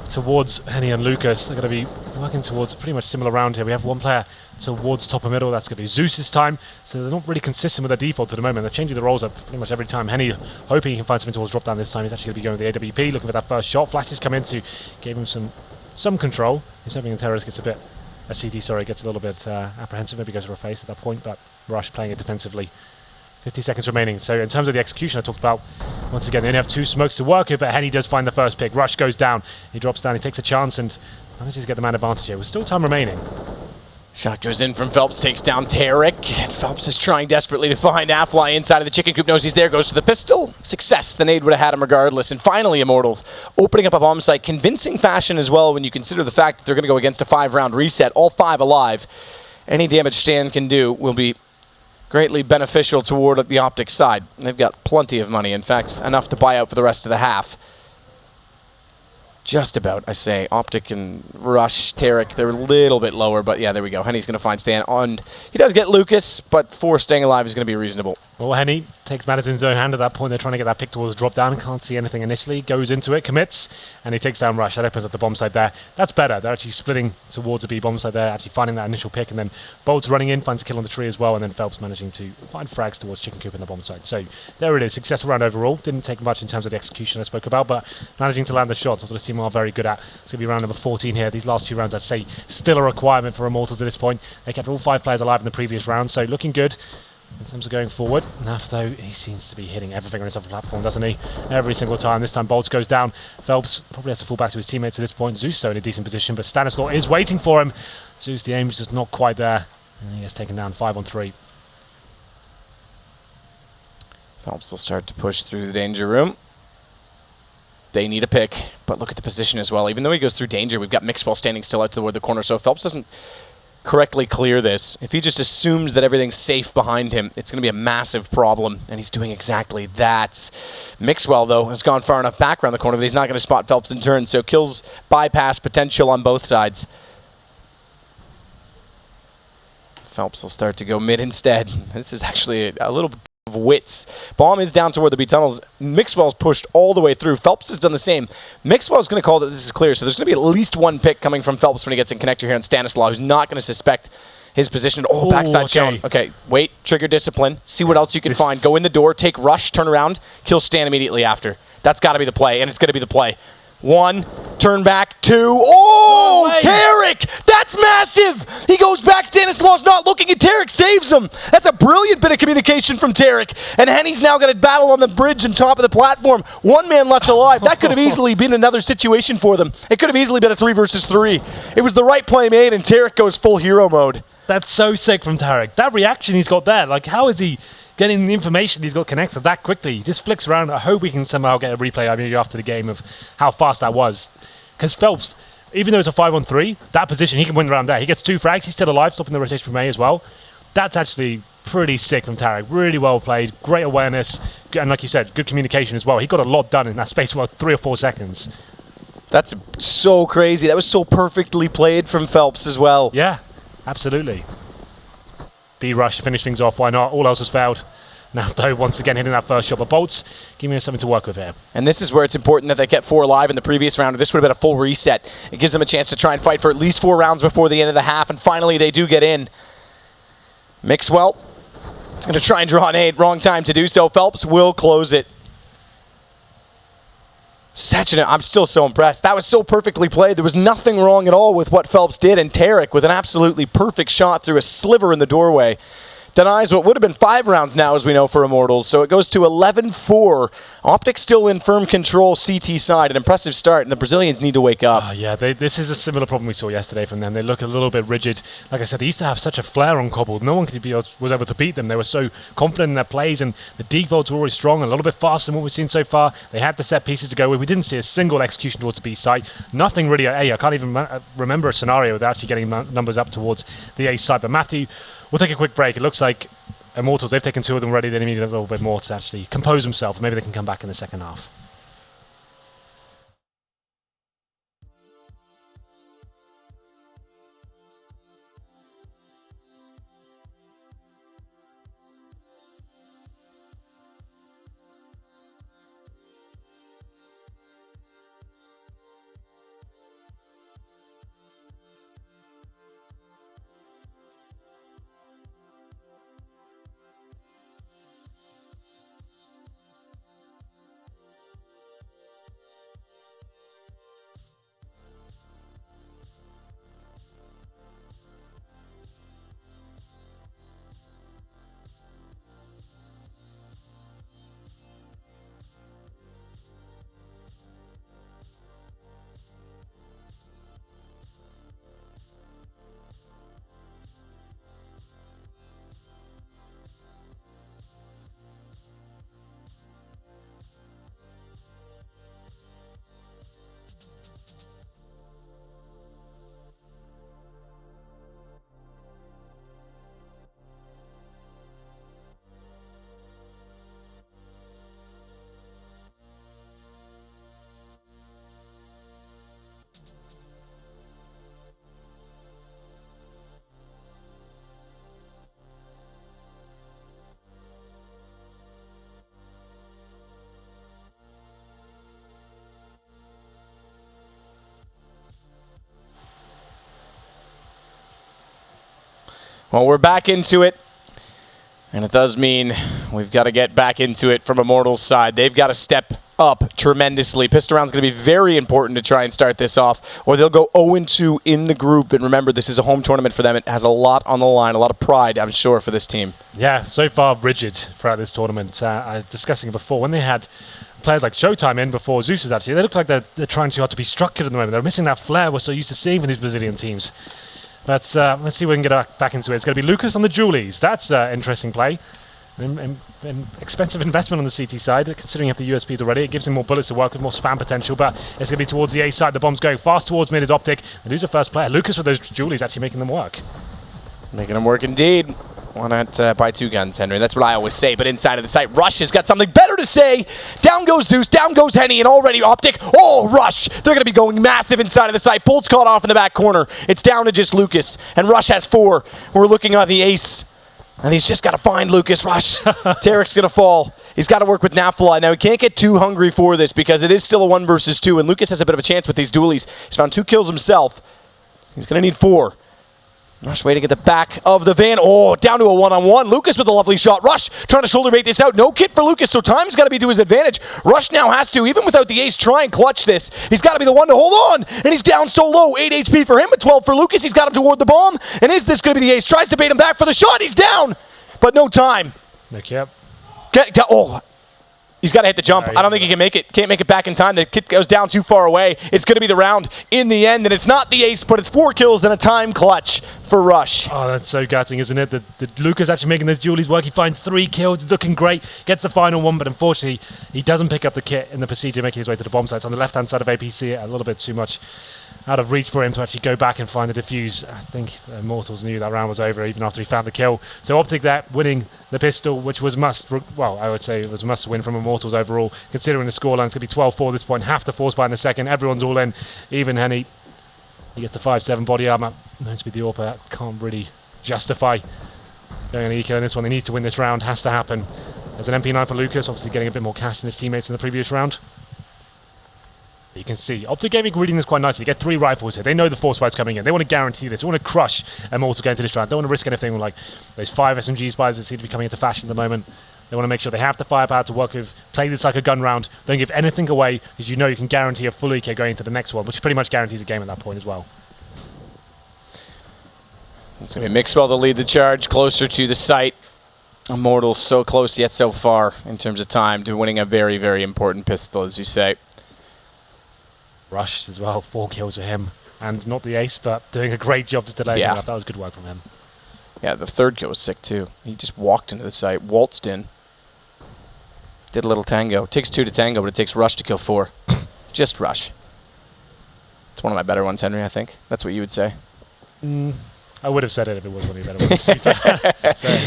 towards Henny and Lucas. They're going to be working towards a pretty much similar round here. We have one player towards top and middle. That's going to be Zeus this time. So they're not really consistent with their default at the moment. They're changing the roles up pretty much every time. Henny hoping he can find something towards drop down this time. He's actually going to be going with the AWP, looking for that first shot. Flashes come in to give him some control. He's hoping the terrorist gets gets a little bit apprehensive. Maybe goes for a face at that point, but Rush playing it defensively. 50 seconds remaining. So in terms of the execution I talked about, once again, they only have 2 smokes to work with, but Henny does find the first pick. Rush goes down. He drops down. He takes a chance and manages to get the man advantage here. With still time remaining. Shot goes in from Phelps, takes down Tarek. And Phelps is trying desperately to find Affly inside of the chicken coop. Knows he's there, goes to the pistol. Success. The nade would have had him regardless. And finally, Immortals opening up a bomb site. Convincing fashion as well when you consider the fact that they're going to go against a 5-round reset. All 5 alive. Any damage Stan can do will be greatly beneficial toward the OpTic side. They've got plenty of money. In fact, enough to buy out for the rest of the half. Just about, I say. OpTic and Rush, Tarek, they're a little bit lower, but yeah, there we go. Henny's going to find Stan. And he does get Lucas, but 4 staying alive is going to be reasonable. Well, Henny takes matters in his own hand at that point. They're trying to get that pick towards drop down. Can't see anything initially. Goes into it, commits, and he takes down Rush. That opens up the bomb side there. That's better. They're actually splitting towards a B bomb side there, actually finding that initial pick, and then Bolt's running in, finds a kill on the tree as well, and then Phelps managing to find frags towards Chicken Coop in the bomb side. So there it is. Successful round overall. Didn't take much in terms of the execution I spoke about, but managing to land the shots, that's what this team are very good at. It's going to be round number 14 here. These last 2 rounds, I'd say, still a requirement for Immortals at this point. They kept all 5 players alive in the previous round, so looking good in terms of going forward. Naf, though, he seems to be hitting everything on his other platform, doesn't he? Every single time. This time, Bolts goes down. Phelps probably has to fall back to his teammates at this point. Zeus, though, in a decent position, but Stanislaw is waiting for him. Zeus, the aim is just not quite there. And he gets taken down 5-on-3. Phelps will start to push through the danger room. They need a pick, but look at the position as well. Even though he goes through danger, we've got Mixwell standing still out toward the corner, so if Phelps doesn't correctly clear this, if he just assumes that everything's safe behind him, it's going to be a massive problem, and he's doing exactly that. Mixwell, though, has gone far enough back around the corner that he's not going to spot Phelps in turn, so kills bypass potential on both sides. Phelps will start to go mid instead. This is actually a little of wits. Bomb is down toward the B tunnels. Mixwell's pushed all the way through. Phelps has done the same. Mixwell's going to call that this is clear, so there's going to be at least one pick coming from Phelps when he gets in connector here on Stanislaw, who's not going to suspect his position. Oh, backside shown. Okay, wait, trigger discipline. See what else you can find. Go in the door, take rush, turn around, kill Stan immediately after. That's got to be the play, and it's going to be the play. 1, turn back, 2. Oh, no Tarek! That's massive! He goes back, Stanislaw's not looking, and Tarek saves him. That's a brilliant bit of communication from Tarek. And Henny's now got a battle on the bridge and top of the platform. One man left alive. That could have easily been another situation for them. It could have easily been a 3 versus 3. It was the right play made, and Tarek goes full hero mode. That's so sick from Tarek. That reaction he's got there, like how is he getting the information he's got connected that quickly? He just flicks around. I hope we can somehow get a replay after the game of how fast that was. Because Phelps, even though it's a 5-on-3, that position, he can win around there. He gets 2 frags. He's still alive, stopping the rotation from A as well. That's actually pretty sick from Tarek. Really well played. Great awareness. And like you said, good communication as well. He got a lot done in that space of 3 or 4 seconds. That's so crazy. That was so perfectly played from Phelps as well. Yeah, absolutely. B-rush to finish things off. Why not? All else has failed. Now, though, once again, hitting that first shot. But Bolts, give me something to work with here. And this is where it's important that they get 4 alive in the previous round. This would have been a full reset. It gives them a chance to try and fight for at least 4 rounds before the end of the half. And finally, they do get in. Mixwell is going to try and draw an 8. Wrong time to do so. Phelps will close it. I'm still so impressed. That was so perfectly played. There was nothing wrong at all with what Phelps did, and Tarek with an absolutely perfect shot through a sliver in the doorway denies what would have been 5 rounds now, as we know, for Immortals. So it goes to 11-4. OpTic still in firm control CT side. An impressive start, and the Brazilians need to wake up. Yeah, this is a similar problem we saw yesterday from them. They look a little bit rigid. Like I said, they used to have such a flair on Cobble. No one was able to beat them. They were so confident in their plays, and the defaults were always strong, a little bit faster than what we've seen so far. They had the set pieces to go with. We didn't see a single execution towards the B site. Nothing really at A. I can't even remember a scenario without actually getting numbers up towards the A site. But Matthew, we'll take a quick break. It looks like Immortals, they've taken 2 of them already. They need a little bit more to actually compose themselves. Maybe they can come back in the second half. Well, we're back into it, and it does mean we've got to get back into it from Immortals' side. They've got to step up tremendously. Pistol round's going to be very important to try and start this off, or they'll go 0-2 in the group. And remember, this is a home tournament for them. It has a lot on the line, a lot of pride, I'm sure, for this team. Yeah, so far rigid throughout this tournament. I was discussing it before. When they had players like Showtime in before Zeus was actually, they look like they're trying too hard to be structured at the moment. They're missing that flair we're so used to seeing from these Brazilian teams. But let's see if we can get back into it. It's going to be Lucas on the Julies. That's an interesting play. An expensive investment on the CT side, considering you have the USPs already. It gives him more bullets to work with, more spam potential, but it's going to be towards the A side. The bomb's going fast towards mid is OpTic. They lose the first player. Lucas with those Julies actually making them work. Making them work indeed. Why not buy 2 guns, Henry? That's what I always say, but inside of the site, Rush has got something better to say. Down goes Zeus, down goes Henny, and already OpTic. Oh, Rush! They're going to be going massive inside of the site. Bolt's caught off in the back corner. It's down to just Lucas, and Rush has 4. We're looking on the ace. And he's just got to find Lucas. Rush. Tarek's going to fall. He's got to work with Nafla. Now, he can't get too hungry for this because it is still a 1 versus 2, and Lucas has a bit of a chance with these dualies. He's found 2 kills himself. He's going to need 4. Rush waiting at the back of the van. Oh, down to a 1-on-1. Lucas with a lovely shot. Rush trying to shoulder bait this out. No kit for Lucas, so time's got to be to his advantage. Rush now has to, even without the ace, try and clutch this. He's got to be the one to hold on, and he's down so low. 8 HP for him, but 12 for Lucas. He's got him toward the bomb, and is this going to be the ace? Tries to bait him back for the shot. He's down, but no time. No cap. Oh, he's got to hit the jump. I don't think he can make it. Can't make it back in time. The kit goes down too far away. It's going to be the round in the end, and it's not the ace, but it's 4 kills and a time clutch for Rush. Oh, that's so gutting, isn't it? The Lucas actually making those Julies work. He finds 3 kills. It's looking great. Gets the final one, but unfortunately, he doesn't pick up the kit in the procedure, making his way to the bomb sites on the left-hand side of APC. A little bit too much out of reach for him to actually go back and find the defuse. I think the Immortals knew that round was over even after he found the kill. So OpTic there, winning the pistol, which was I would say it was a must win from Immortals overall, considering the scoreline. It's going to be 12-4 at this point. Have to force buy in the second. Everyone's all in. Even Henny. He gets the 5-7 body armor. Knows to be the AWP. Can't really justify going on eco in this one. They need to win this round. Has to happen. There's an MP9 for Lucas, obviously getting a bit more cash than his teammates in the previous round. You can see OpTic gaming reading this quite nicely. They get 3 rifles here. They know the force fight's coming in. They want to guarantee this. They want to crush Immortal going into this round. They don't want to risk anything like those 5 SMG spies that seem to be coming into fashion at the moment. They want to make sure they have the firepower to work with, play this like a gun round. Don't give anything away because you know you can guarantee a full EK going into the next one, which pretty much guarantees a game at that point as well. It's going to be Mixwell to lead the charge closer to the site. Immortals so close yet so far in terms of time to winning a very, very important pistol, as you say. Rush as well, 4 kills for him. And not the ace, but doing a great job to delay him. That was good work from him. Yeah, the 3rd kill was sick too. He just walked into the site, waltzed in, did a little tango. It takes 2 to tango, but it takes Rush to kill 4. Just Rush. It's one of my better ones, Henry, I think. That's what you would say. I would have said it if it was one of your better ones. So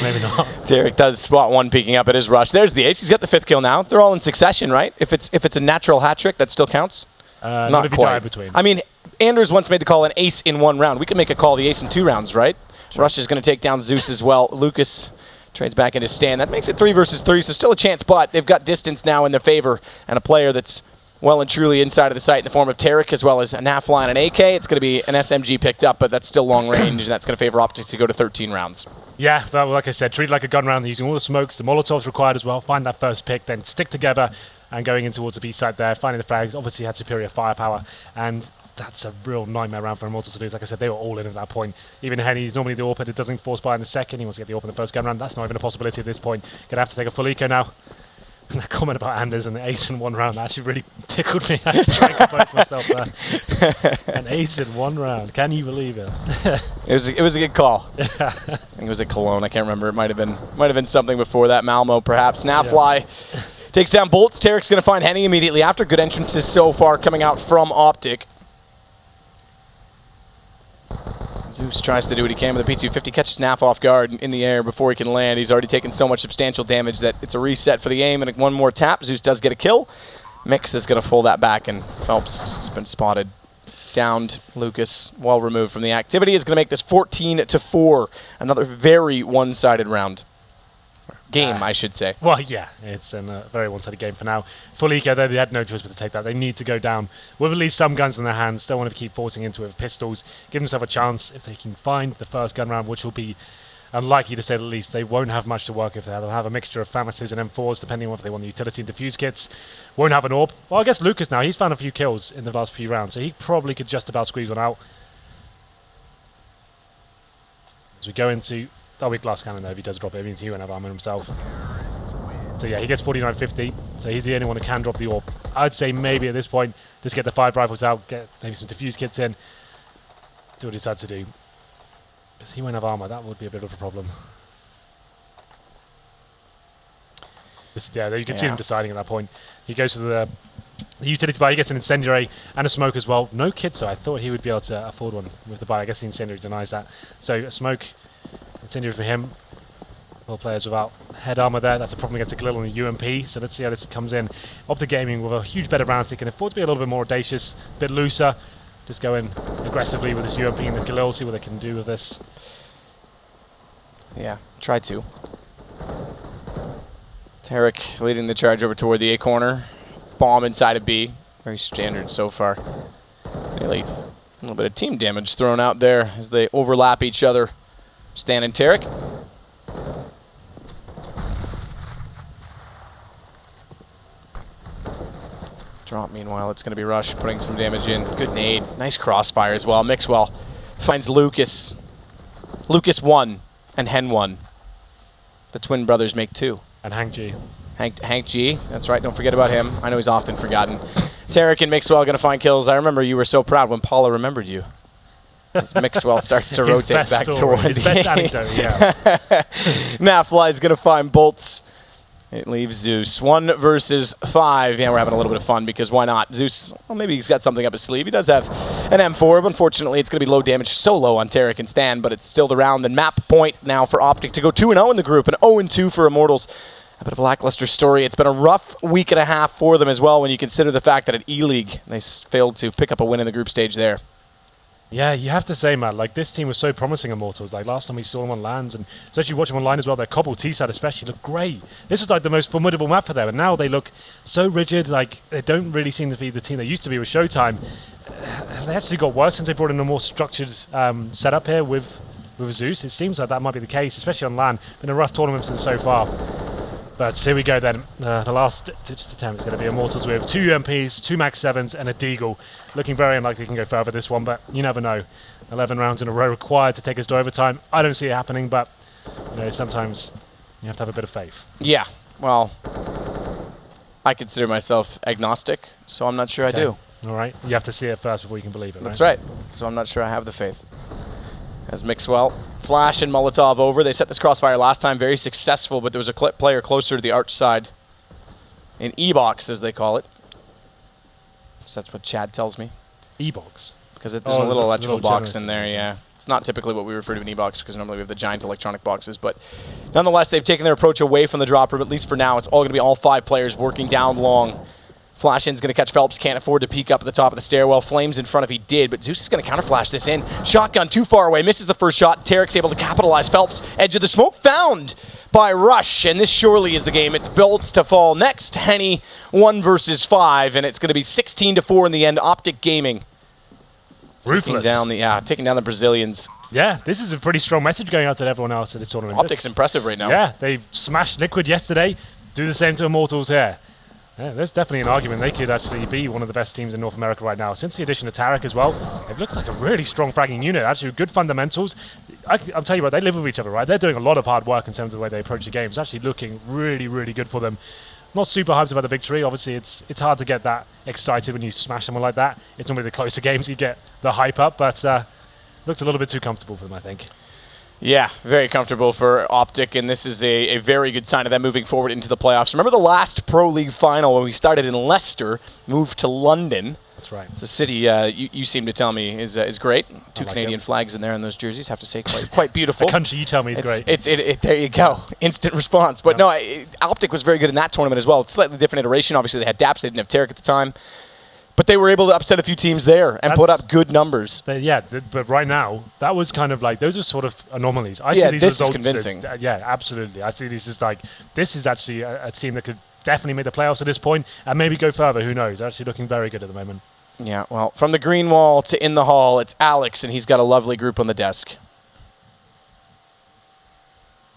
maybe not. Tarek does spot 1 peeking up at his Rush. There's the ace. He's got the 5th kill now. They're all in succession, right? If it's a natural hat trick, that still counts? Not if you die between. I mean, Anders once made the call an ace in 1 round. We can make a call the ace in 2 rounds, right? Sure. Rush is going to take down Zeus as well. Lucas trades back into stand. That makes it 3 versus 3, so still a chance, but they've got distance now in their favor and a player that's well and truly inside of the site in the form of Tarek as well as an Nafla and an AK. It's going to be an SMG picked up, but that's still long range, and that's going to favor OpTic to go to 13 rounds. Yeah, well, like I said, treat it like a gun round. They're using all the smokes, the Molotovs required as well. Find that first pick, then stick together and going in towards the B side there, finding the frags. Obviously had superior firepower, and that's a real nightmare round for Immortals to lose. Like I said, they were all in at that point. Even Henny is normally the AWP that doesn't force buy in the second. He wants to get the AWP in the first gun round. That's not even a possibility at this point. Gonna have to take a full eco now. And that comment about Anders and the ace in 1 round actually really tickled me. I had to try and compose myself there. An ace in 1 round. Can you believe it? It was a good call. I think it was at Cologne. I can't remember. It might have been something before that. Malmo, perhaps. Nafly takes down Bolts. Tarek's going to find Henny immediately after. Good entrances so far coming out from OpTic. Zeus tries to do what he can with the P250, catches Naf off guard in the air before he can land. He's already taken so much substantial damage that it's a reset for the aim, and 1 more tap. Zeus does get a kill. Mix is going to pull that back, and Phelps has been spotted. Downed. Lucas, well removed from the activity, is going to make this 14-4. Another very one-sided round. Game, I should say. Well, yeah, it's a very one-sided game for now. Full eco, they had no choice but to take that. They need to go down with at least some guns in their hands. Don't want to keep forcing into it with pistols. Give themselves a chance if they can find the first gun round, which will be unlikely to say the least. They won't have much to work with. They'll have a mixture of FAMASs and M4s, depending on if they want the utility and defuse kits. Won't have an AWP. Well, I guess Lucas now, he's found a few kills in the last few rounds, so he probably could just about squeeze one out. As we go into... That'll be glass cannon though. If he does drop it, it means he won't have armor himself. So yeah, he gets 49.50. So he's the only one who can drop the AWP. I'd say maybe at this point, just get the 5 rifles out, get maybe some defuse kits in. Do what he decides to do. Because he won't have armor. That would be a bit of a problem. You can see him deciding at that point. He goes for the utility buy. He gets an incendiary and a smoke as well. No kit, so I thought he would be able to afford one with the buy. I guess the incendiary denies that. So a smoke, incendiary for him. All players without head armor there. That's a problem against a Galil on the UMP. So let's see how this comes in. OpTic Gaming with a huge bet around. He can afford to be a little bit more audacious, a bit looser. Just go in aggressively with this UMP and the Galil, see what they can do with this. Yeah, try to. Tarek leading the charge over toward the A corner. Bomb inside of B. Very standard so far. Really, a little bit of team damage thrown out there as they overlap each other. Stan and Tarek. Drop, meanwhile, it's going to be Rush putting some damage in. Good nade. Nice crossfire as well. Mixwell finds Lucas. Lucas 1 and Hen 1. The twin brothers make 2. And Hank G. Hank G. That's right. Don't forget about him. I know he's often forgotten. Tarek and Mixwell going to find kills. I remember you were so proud when Paula remembered you. As Mixwell starts to rotate back toward his the best anecdote, yeah. Nafly's going to find bolts. It leaves Zeus. 1 versus 5. Yeah, we're having a little bit of fun because why not? Zeus, well, maybe he's got something up his sleeve. He does have an M4, but unfortunately it's going to be low damage. So low on Tarek and Stan, but it's still the round and map point now for OpTic to go 2-0 in the group and 0-2 for Immortals. A bit of a lackluster story. It's been a rough week and a half for them as well when you consider the fact that at E-League they failed to pick up a win in the group stage there. Yeah, you have to say, man, like this team was so promising, Immortals. Like last time we saw them on lands, and especially watching them online as well, their Cbble T-side especially looked great. This was like the most formidable map for them, and now they look so rigid. Like they don't really seem to be the team they used to be with Showtime. They actually got worse since they brought in a more structured setup here with Zeus. It seems like that might be the case, especially on LAN. Been a rough tournament since so far. But here we go then. The last attempt is going to be Immortals with 2 UMPs, 2 Max 7s, and a Deagle. Looking very unlikely they can go further this one, but you never know. 11 rounds in a row required to take us to overtime. I don't see it happening, but you know, sometimes you have to have a bit of faith. Yeah, well, I consider myself agnostic, so I'm not sure I do. All right, you have to see it first before you can believe it, That's right. So I'm not sure I have the faith. As Mixwell, Flash and Molotov over. They set this crossfire last time, very successful, but there was a player closer to the arch side. In E-box, as they call it. So that's what Chad tells me. E-box? Because there's a little electrical box in there, yeah. It's not typically what we refer to an E-box, because normally we have the giant electronic boxes. But nonetheless, they've taken their approach away from the drop room, at least for now. It's all going to be all 5 players working down long. Flash in's going to catch Phelps, can't afford to peek up at the top of the stairwell. Flames in front if he did, but Zeus is going to counterflash this in. Shotgun too far away, misses the first shot. Tarek's able to capitalize. Phelps, edge of the smoke, found by Rush, and this surely is the game. It's Belts to fall next. Henny, 1 versus 5, and it's going to be 16-4 in the end. OpTic Gaming. Ruthless. Taking down the Brazilians. Yeah, this is a pretty strong message going out to everyone else at this tournament. OpTic's impressive right now. Yeah, they smashed Liquid yesterday. Do the same to Immortals here. Yeah, there's definitely an argument they could actually be one of the best teams in North America right now. Since the addition of Tarek as well, they've looked like a really strong fragging unit. Actually, good fundamentals. I'll tell you what, they live with each other, right? They're doing a lot of hard work in terms of the way they approach the game. It's actually looking really, really good for them. Not super hyped about the victory. Obviously, it's hard to get that excited when you smash someone like that. It's normally the closer games you get the hype up, but looked a little bit too comfortable for them, I think. Yeah, very comfortable for OpTic, and this is a very good sign of them moving forward into the playoffs. Remember the last Pro League final when we started in Leicester, moved to London. That's right. It's a city you seem to tell me is great. 2 Canadian flags in there in those jerseys, have to say, quite beautiful. The country you tell me is great. There you go. Instant response. But no, OpTic was very good in that tournament as well. Slightly different iteration. Obviously, they had Daps. They didn't have Tarek at the time. But they were able to upset a few teams there and put up good numbers. But right now, that was kind of like, those are sort of anomalies. I see these this results is convincing. Yeah, absolutely. I see these as like, this is actually a team that could definitely make the playoffs at this point and maybe go further. Who knows? They're actually looking very good at the moment. Yeah, well, from the green wall to in the hall, it's Alex, and he's got a lovely group on the desk.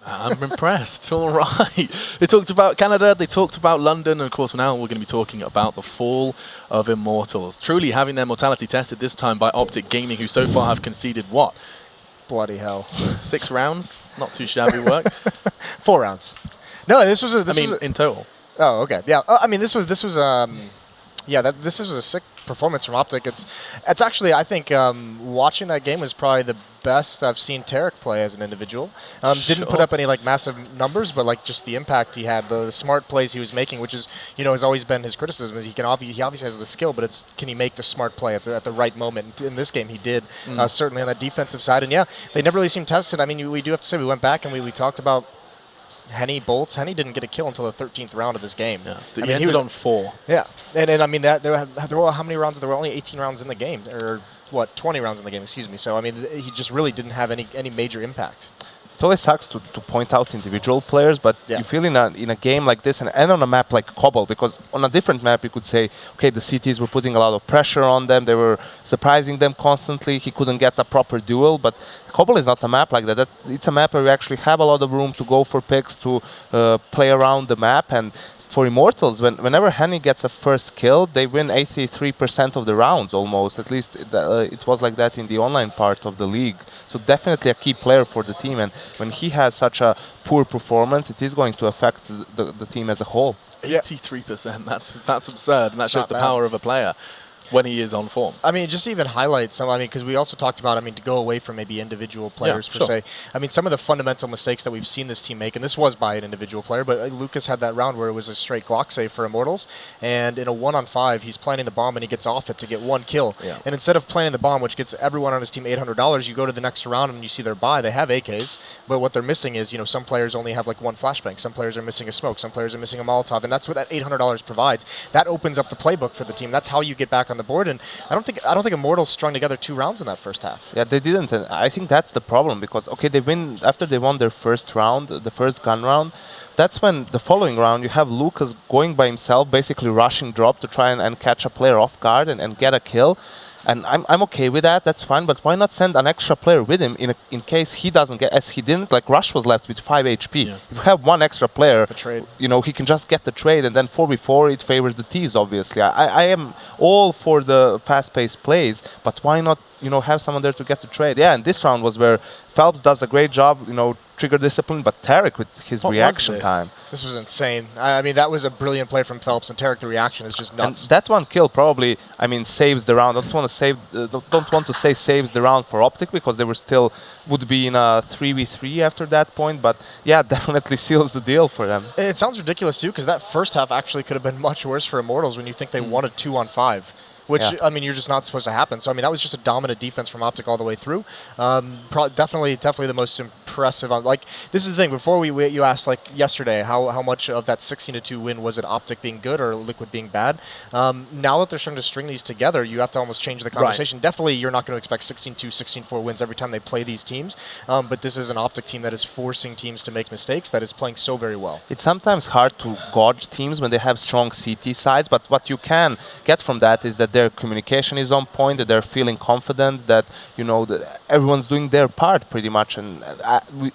I'm impressed. All right. They talked about Canada, they talked about London, and of course now we're going to be talking about the fall of Immortals. Truly having their mortality tested this time by OpTic Gaming, who so far have conceded what? Bloody hell. 6 rounds? Not too shabby work. 4 rounds. No, this was in total. Oh, okay. Yeah. I mean, this was a performance from OpTic. It's actually, I think, watching that game was probably the best I've seen Tarek play as an individual. Didn't put up any like massive numbers, but like just the impact he had, the smart plays he was making, which is, has always been his criticism. Is he obviously has the skill, but it's can he make the smart play at the right moment? In this game, he did, certainly on that defensive side. And yeah, they never really seemed tested. I mean, we do have to say we went back and we talked about Henny Bolts. Henny didn't get a kill until the 13th round of this game. Yeah. I mean, he was on 4. Yeah, and I mean that there were how many rounds? There were only 18 rounds in the game, or what? 20 rounds in the game. Excuse me. So I mean, he just really didn't have any major impact. It always sucks to point out individual players, but you feel in a game like this and on a map like Cbble, because on a different map you could say, okay, the CTs were putting a lot of pressure on them, they were surprising them constantly, he couldn't get a proper duel, but Cbble is not a map like that. It's a map where you actually have a lot of room to go for picks, to play around the map, and for Immortals, whenever Henny gets a first kill, they win 83% of the rounds almost. At least it was like that in the online part of the league. So definitely a key player for the team. And when he has such a poor performance, it is going to affect the team as a whole. 83%. That's absurd, and that shows the power of a player when he is on form. I mean, just to even highlight some, I mean, because we also talked about, I mean, to go away from maybe individual players per se. I mean, some of the fundamental mistakes that we've seen this team make, and this was by an individual player, but Lucas had that round where it was a straight Glock save for Immortals, and in a 1-on-5, he's planting the bomb and he gets off it to get 1 kill. Yeah. And instead of planting the bomb, which gets everyone on his team $800, you go to the next round and you see their buy. They have AKs, but what they're missing is, some players only have like 1 flashbang. Some players are missing a smoke. Some players are missing a Molotov, and that's what that $800 provides. That opens up the playbook for the team. That's how you get back on the board, and I don't think Immortals strung together 2 rounds in that first half. Yeah, they didn't, and I think that's the problem, because okay, they win after they won their first round, the first gun round. That's when the following round you have Lucas going by himself, basically rushing drop to try and catch a player off guard and get a kill. And I'm okay with that, that's fine, but why not send an extra player with him in case he doesn't get, as he didn't, like Rush was left with 5 HP. Yeah. If you have 1 extra player, he can just get the trade, and then 4v4, it favors the Ts, obviously. I am all for the fast-paced plays, but why not, have someone there to get the trade? Yeah, and this round was where Phelps does a great job, trigger discipline, but Tarek with his reaction time. This was insane. I mean, that was a brilliant play from Phelps, and Tarek, the reaction is just nuts. And that 1 kill probably, saves the round. Don't want to say saves the round for OpTic, because they would be in a 3v3 after that point, but yeah, definitely seals the deal for them. It sounds ridiculous too, because that first half actually could have been much worse for Immortals when you think they won a 2-on-5. Which, I mean, you're just not supposed to happen. So, I mean, that was just a dominant defense from OpTic all the way through. Definitely the most impressive. This is the thing. Before you asked, yesterday, how much of that 16-2 win was it OpTic being good or Liquid being bad? Now that they're starting to string these together, you have to almost change the conversation. Right. Definitely, you're not going to expect 16-2, 16-4 wins every time they play these teams. But this is an OpTic team that is forcing teams to make mistakes, that is playing so very well. It's sometimes hard to gauge teams when they have strong CT sides, but what you can get from that is that their communication is on point, that they're feeling confident, that that everyone's doing their part pretty much, and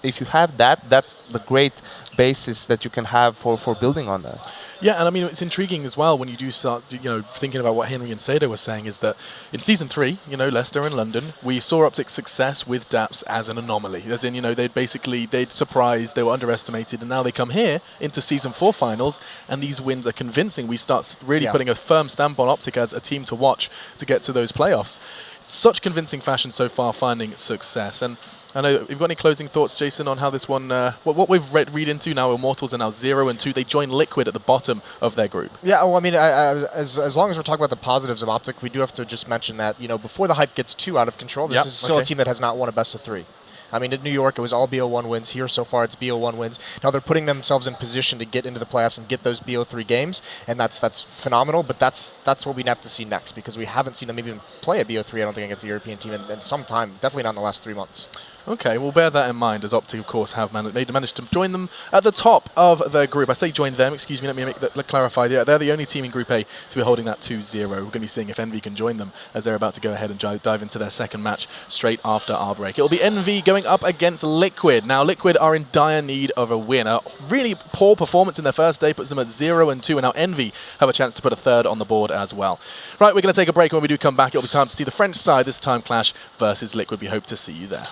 if you have that, that's the great basis that you can have for building on that. Yeah, and I mean, it's intriguing as well when you do start, thinking about what Henry and Sado were saying, is that in Season 3, Leicester and London, we saw OpTic's success with DAPS as an anomaly. As in, they'd surprised, they were underestimated, and now they come here into Season 4 finals, and these wins are convincing. We start really putting a firm stamp on OpTic as a team to watch to get to those playoffs. Such convincing fashion so far, finding success. And I know, have you got any closing thoughts, Jason, on how this one, what we've read into now? Immortals are now 0-2. They join Liquid at the bottom of their group. Yeah, well, I mean, as long as we're talking about the positives of OpTic, we do have to just mention that, before the hype gets too out of control, this is still a team that has not won a best of 3. I mean, in New York, it was all BO1 wins. Here, so far, it's BO1 wins. Now they're putting themselves in position to get into the playoffs and get those BO3 games, and that's phenomenal. But that's what we have to see next, because we haven't seen them even play a BO3, I don't think, against a European team in some time. Definitely not in the last 3 months. Okay, we'll bear that in mind, as OpTic, of course, have managed to join them at the top of their group. I say join them, excuse me, let me clarify. Yeah, they're the only team in Group A to be holding that 2-0. We're going to be seeing if Envy can join them, as they're about to go ahead and dive into their second match straight after our break. It'll be Envy going up against Liquid. Now, Liquid are in dire need of a win. A really poor performance in their first day puts them at 0-2, and now Envy have a chance to put a third on the board as well. Right, we're going to take a break, and when we do come back, it'll be time to see the French side this time clash versus Liquid. We hope to see you there.